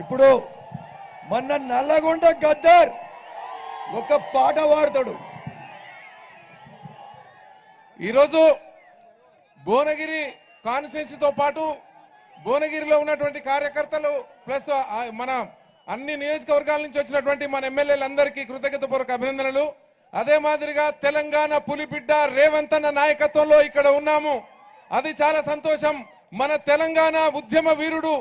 ఇప్పుడు మొన్న నల్లగొండ గద్దర్ ఒక పాట పాడతాడు. ఈరోజు భువనగిరి కాన్స్టిట్యున్సీతో పాటు భువనగిరిలో ఉన్నటువంటి కార్యకర్తలు ప్లస్ మన అన్ని నియోజకవర్గాల నుంచి వచ్చినటువంటి మన ఎమ్మెల్యేలందరికీ కృతజ్ఞతాపూర్వక అభినందనలు. అదే మాదిరిగా తెలంగాణ పులిబిడ్డ రేవంత్ అన్న నాయకత్వంలో ఇక్కడ ఉన్నాము. అది చాలా సంతోషం. మన తెలంగాణ ఉద్యమ వీరుడు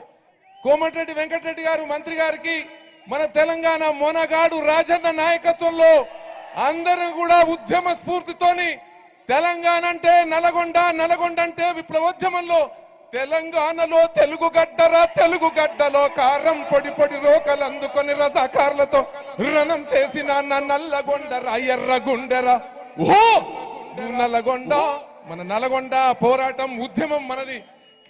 కోమటిరెడ్డి వెంకటరెడ్డి గారు మంత్రి గారికి మన తెలంగాణ మొనగాడు రాజన్న నాయకత్వంలో అందరూ కూడా ఉద్యమ స్ఫూర్తితోని తెలంగాణ అంటే నల్గొండ, నల్గొండ అంటే విప్లవోద్యమంలో తెలంగాణలో తెలుగు గడ్డరా, తెలుగు గడ్డలో కారం పొడి పొడి రోకలు అందుకొని రజాకార్లతో రణం చేసిన నల్లగొండరా, ఎర్రగుండెరా ఓ నల్గొండ. మన నల్గొండ పోరాటం ఉద్యమం మనది.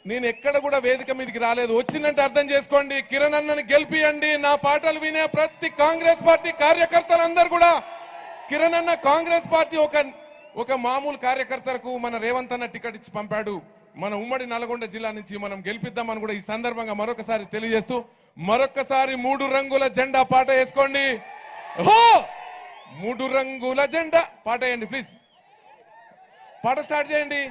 నేను ఎక్కడ కూడా వేదిక మీదకి రాలేదు, వచ్చిందంటే అర్థం చేసుకోండి. కిరణ్ అన్నని గెలిపియండి. నా పాటలు వినే ప్రతి కాంగ్రెస్ పార్టీ కార్యకర్తలందరూ కూడా కిరణ్ అన్న కాంగ్రెస్ పార్టీ ఒక మామూలు కార్యకర్తలకు మన రేవంత్ అన్న టికెట్ ఇచ్చి పంపాడు. మన ఉమ్మడి నల్గొండ జిల్లా నుంచి మనం గెలిపిద్దామని కూడా ఈ సందర్భంగా మరొకసారి తెలియజేస్తూ మరొకసారి 3 రంగుల జెండా పాట వేసుకోండి. ఓహో 3 రంగుల జెండా పాట వేయండి ప్లీజ్. పాట స్టార్ట్ చేయండి.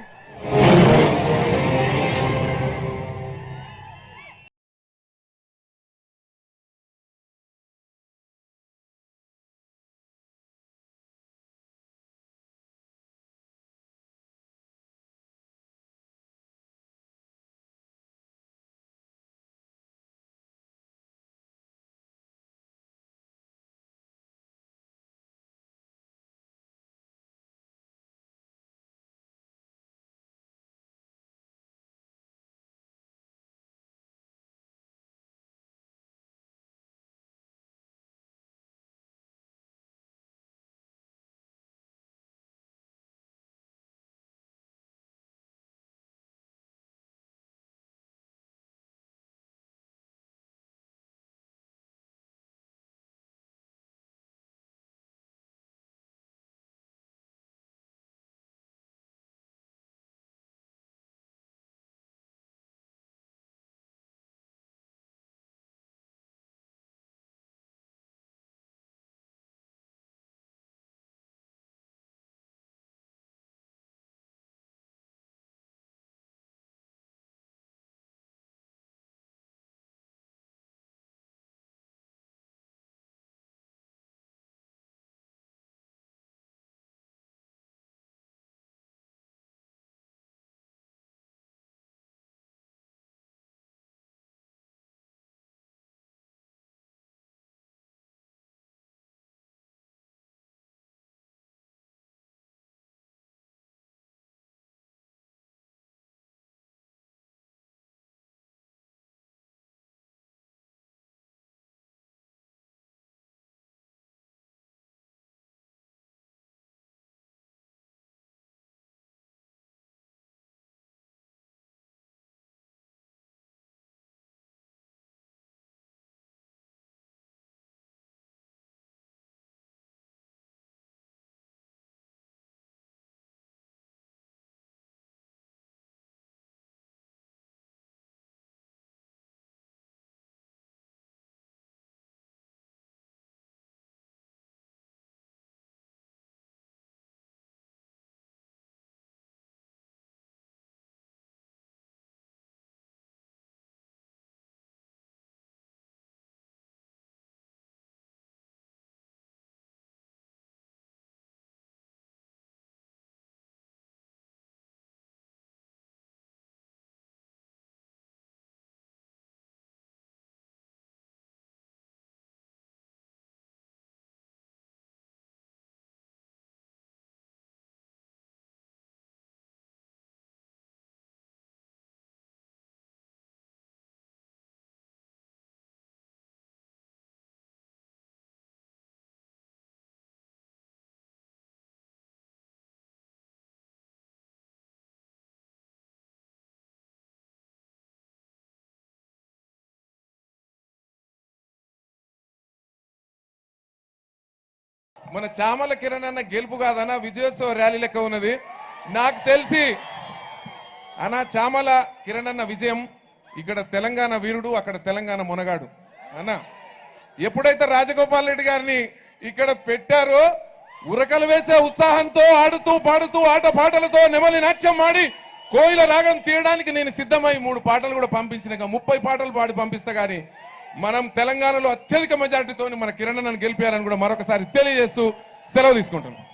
మన చామల కిరణ్ అన్న గెలుపు కాదన్న విజయోత్సవ ర్యాలీ లెక్క ఉన్నది నాకు తెలిసి. అన్న చామల కిరణ్ అన్న విజయం ఇక్కడ తెలంగాణ వీరుడు, అక్కడ తెలంగాణ మొనగాడు. అన్న ఎప్పుడైతే రాజగోపాల్ రెడ్డి గారిని ఇక్కడ పెట్టారో ఉరకలు వేసే ఉత్సాహంతో ఆడుతూ పాడుతూ ఆట పాటలతో నెమలి నాట్యం ఆడి కోయిల రాగం తీయడానికి నేను సిద్ధమై 3 పాటలు కూడా పంపించిన 30 పాటలు పాడి పంపిస్తా గానీ మనం తెలంగాణలో అత్యధిక మెజార్టీతో మన కిరణ్ అన్నను గెలిపారని కూడా మరొకసారి తెలియజేస్తూ సెలవు తీసుకుంటున్నాం.